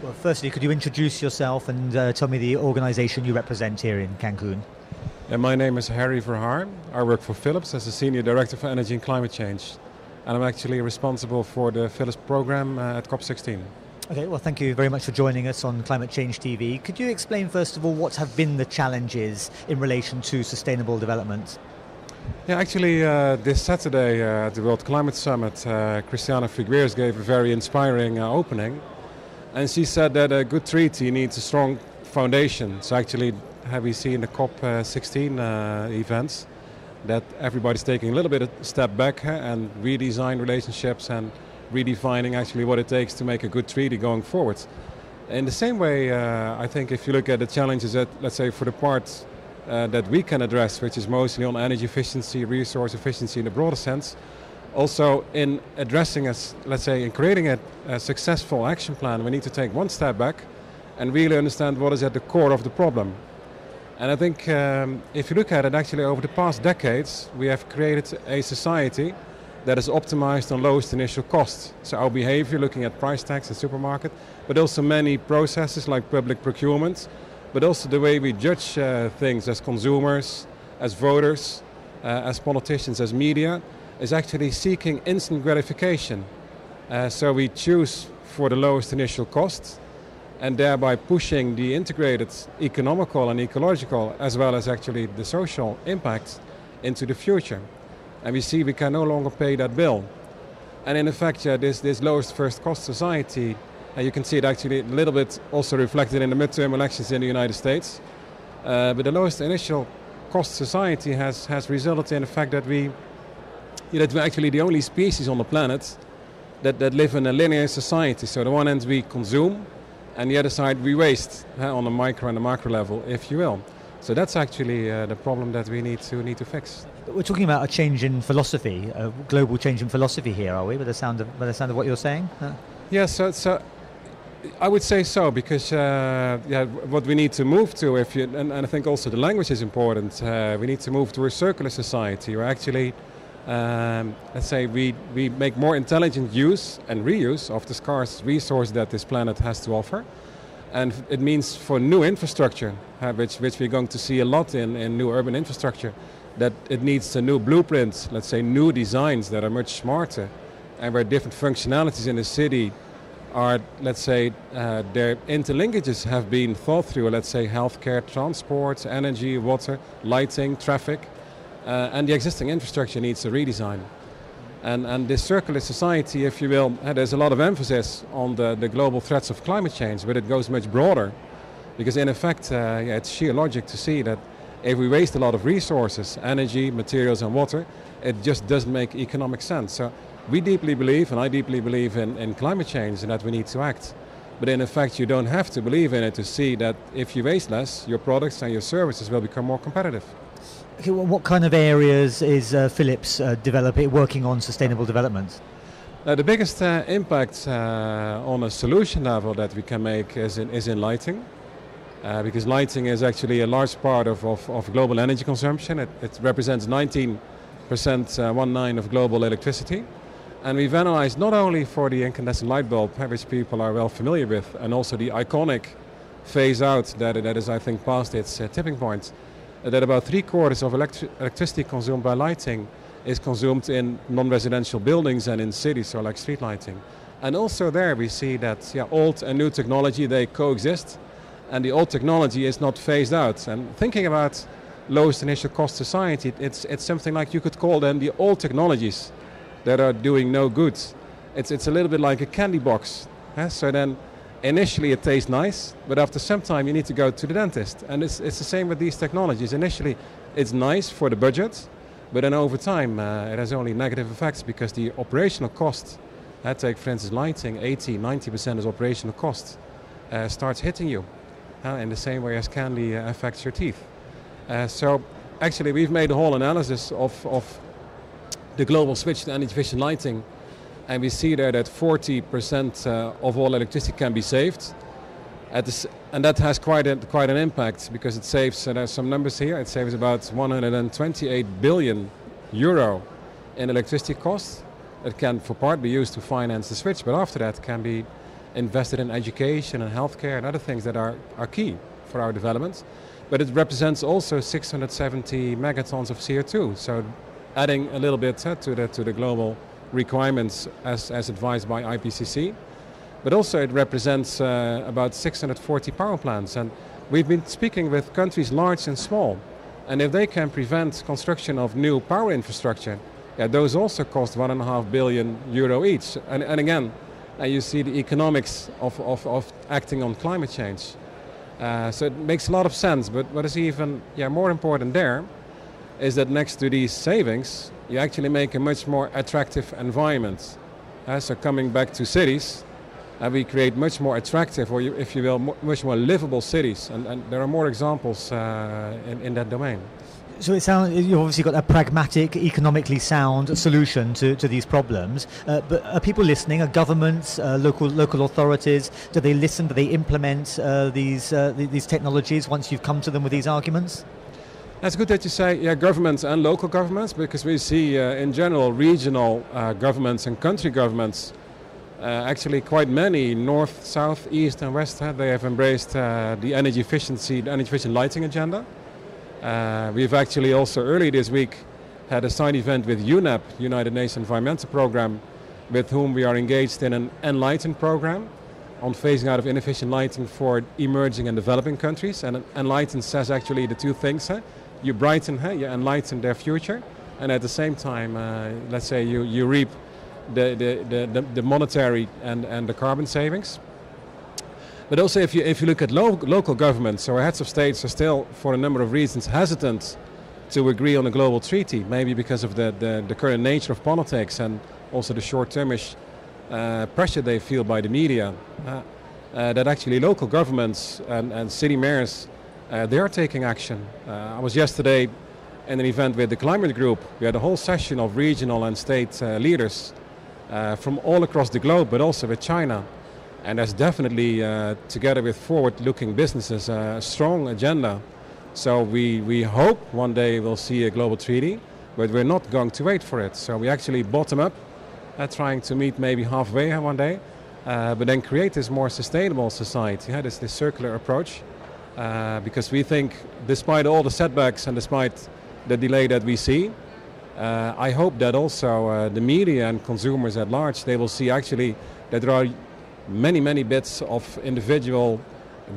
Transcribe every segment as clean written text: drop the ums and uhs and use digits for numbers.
Well, firstly, could you introduce yourself and tell me the organization you represent here in Cancun? Yeah, my name is Verhaar. I work for Philips as a Senior Director for Energy and Climate Change. And I'm actually responsible for the Philips program at COP16. Okay, well, thank you very much for joining us on Climate Change TV. Could you explain, first of all, what have been the challenges in relation to sustainable development? Yeah, actually, this Saturday at the World Climate Summit, Christiana Figueres gave a very inspiring opening. And she said that a good treaty needs a strong foundation. So actually, have we seen the COP16 events that everybody's taking a little bit of a step back and redesign relationships and redefining actually what it takes to make a good treaty going forward. In the same way, I think if you look at the challenges that, let's say, for the part that we can address, which is mostly on energy efficiency, resource efficiency in the broader sense, also in addressing us, let's say, in creating a successful action plan, we need to take one step back and really understand what is at the core of the problem. And I think if you look at it, actually over the past decades, we have created a society that is optimized on lowest initial cost. So our behavior, looking at price tags in supermarket, but also many processes like public procurement, but also the way we judge things as consumers, as voters, as politicians, as media, is actually seeking instant gratification. So we choose for the lowest initial cost, and thereby pushing the integrated economical and ecological, as well as actually the social impact into the future. And we see we can no longer pay that bill. And in effect, this lowest first cost society, you can see it actually a little bit also reflected in the midterm elections in the United States. But the lowest initial cost society has resulted in the fact that we're actually the only species on the planet that live in a linear society. So on the one hand we consume, and the other side we waste on the micro and the macro level, if you will. So that's actually the problem that we need to fix. We're talking about a change in philosophy, a global change in philosophy here, are we? By the sound of what you're saying? Yes, so I would say so, because what we need to move to, and I think also the language is important. We need to move to a circular society where actually, let's say, we make more intelligent use and reuse of the scarce resource that this planet has to offer. And it means for new infrastructure, which we're going to see a lot in new urban infrastructure, that it needs a new blueprint, let's say new designs that are much smarter, and where different functionalities in the city are, let's say, their interlinkages have been thought through, let's say healthcare, transport, energy, water, lighting, traffic, and the existing infrastructure needs a redesign. And this circular society, if you will, there's a lot of emphasis on the global threats of climate change, but it goes much broader. Because in effect, it's sheer logic to see that if we waste a lot of resources, energy, materials and water, it just doesn't make economic sense. So we deeply believe, and I deeply believe in climate change and that we need to act. But in effect, you don't have to believe in it to see that if you waste less, your products and your services will become more competitive. Okay, well, what kind of areas is Philips working on sustainable development? The biggest impact on a solution level that we can make is in lighting. Because lighting is actually a large part of global energy consumption. It represents 19% of global electricity. And we've analyzed not only for the incandescent light bulb, which people are well familiar with, and also the iconic phase out that is, I think, past its tipping point, that about 3/4 of electricity consumed by lighting is consumed in non-residential buildings and in cities, so like street lighting. And also there we see that old and new technology, they coexist, and the old technology is not phased out. And thinking about lowest initial cost society, it's something like you could call them the old technologies that are doing no good. It's a little bit like a candy box. So then initially it tastes nice, but after some time you need to go to the dentist. And it's the same with these technologies. Initially it's nice for the budget, but then over time it has only negative effects because the operational cost, take for instance lighting, 80-90% is operational cost, starts hitting you in the same way as candy affects your teeth. So actually we've made a whole analysis of the global switch to energy efficient lighting, and we see there that 40% of all electricity can be saved. And that has quite an impact because it saves, there's some numbers here, it saves about 128 billion euro in electricity costs. It can for part be used to finance the switch, but after that can be invested in education and healthcare and other things that are key for our development. But it represents also 670 megatons of CO2. So adding a little bit to the global requirements as advised by IPCC. But also it represents about 640 power plants. And we've been speaking with countries large and small. And if they can prevent construction of new power infrastructure, those also cost €1.5 billion each. And again, you see the economics of acting on climate change. So it makes a lot of sense. But what is even more important there is that next to these savings, you actually make a much more attractive environment. So coming back to cities, we create much more attractive, or if you will, much more livable cities. And there are more examples in that domain. So it sounds you've obviously got a pragmatic, economically sound solution to these problems. But are people listening? Are governments, local authorities? Do they listen? Do they implement these technologies once you've come to them with these arguments? That's good that you say governments and local governments, because we see in general regional governments and country governments, actually quite many, north, south, east and west, they have embraced the energy efficient lighting agenda. We've actually also early this week had a side event with UNEP, United Nations Environmental Programme, with whom we are engaged in an Enlighten program on phasing out of inefficient lighting for emerging and developing countries. And Enlighten says actually the two things. You brighten, you enlighten their future, and at the same time, let's say you reap the monetary and the carbon savings. But also if you look at local governments, so our heads of states are still, for a number of reasons, hesitant to agree on a global treaty, maybe because of the current nature of politics and also the short-termish pressure they feel by the media, that actually local governments and city mayors, they are taking action. I was yesterday in an event with the climate group. We had a whole session of regional and state leaders from all across the globe, but also with China. And there's definitely, together with forward-looking businesses, a strong agenda. So we hope one day we'll see a global treaty, but we're not going to wait for it. So we actually bottom up, trying to meet maybe halfway one day, but then create this more sustainable society, this circular approach. Because we think, despite all the setbacks and despite the delay that we see, I hope that also the media and consumers at large, they will see actually that there are many bits of individual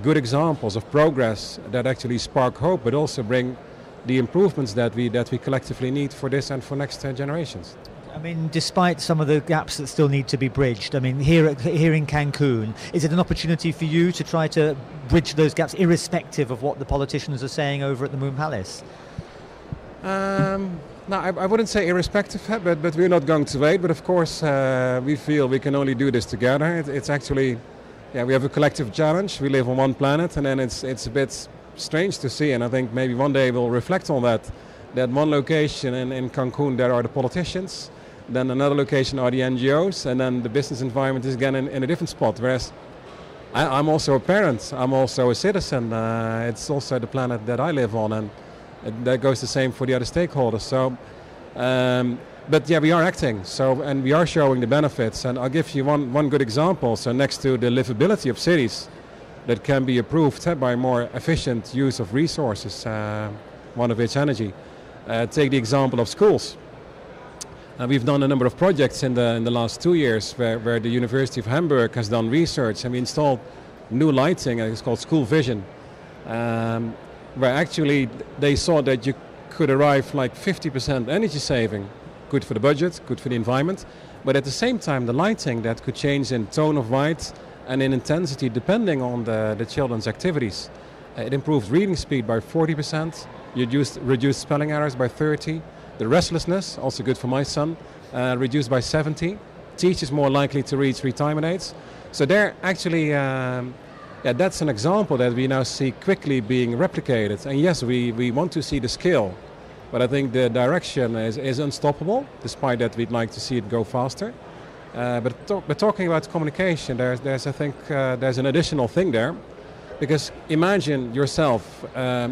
good examples of progress that actually spark hope, but also bring the improvements that we collectively need for this and for next generations. I mean, despite some of the gaps that still need to be bridged, I mean, here in Cancun, is it an opportunity for you to try to bridge those gaps, irrespective of what the politicians are saying over at the Moon Palace? No, I wouldn't say irrespective, but we're not going to wait. But of course, we feel we can only do this together. It's actually, we have a collective challenge. We live on one planet, and then it's a bit strange to see. And I think maybe one day we'll reflect on that. That one location in Cancun, there are the politicians. Then another location are the NGOs, and then the business environment is again in a different spot. Whereas I'm also a parent, I'm also a citizen. It's also the planet that I live on, and that goes the same for the other stakeholders. So, but we are acting. So, and we are showing the benefits. And I'll give you one good example. So, next to the livability of cities, that can be improved by more efficient use of resources. One of which energy. Take the example of schools. We've done a number of projects in the last 2 years where the University of Hamburg has done research, and we installed new lighting, it's called School Vision, where actually they saw that you could arrive like 50% energy saving, good for the budget, good for the environment, but at the same time the lighting that could change in tone of white and in intensity depending on the children's activities. It improved reading speed by 40%, reduced spelling errors by 30%. The restlessness, also good for my son, reduced by 70%. Teachers more likely to reach retirement age. So they're actually, that's an example that we now see quickly being replicated. And yes, we want to see the scale, but I think the direction is unstoppable, despite that we'd like to see it go faster. But talking about communication, there's an additional thing there. Because imagine yourself,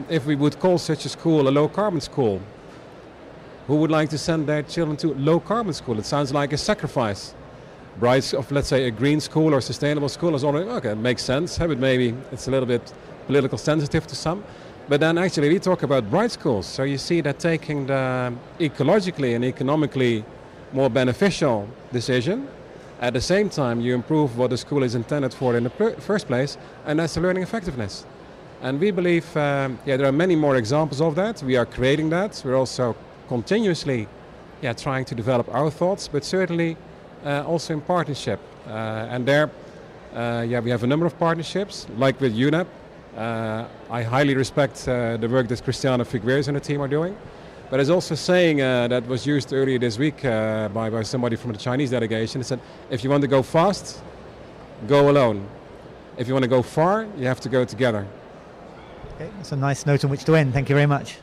if we would call such a school a low-carbon school, who would like to send their children to low-carbon school? It sounds like a sacrifice. of let's say a green school or sustainable school is already okay, it makes sense, but maybe it's a little bit political sensitive to some. But then actually we talk about bright schools. So you see that taking the ecologically and economically more beneficial decision, at the same time you improve what the school is intended for in the first place, and that's the learning effectiveness. And we believe there are many more examples of that. We are creating that. We're also continuously trying to develop our thoughts, but certainly also in partnership. And there we have a number of partnerships, like with UNEP. I highly respect the work that Christiane Figueres and the team are doing. But there's also a saying that was used earlier this week by somebody from the Chinese delegation. It said, if you want to go fast, go alone. If you want to go far, you have to go together. Okay, that's a nice note on which to end. Thank you very much.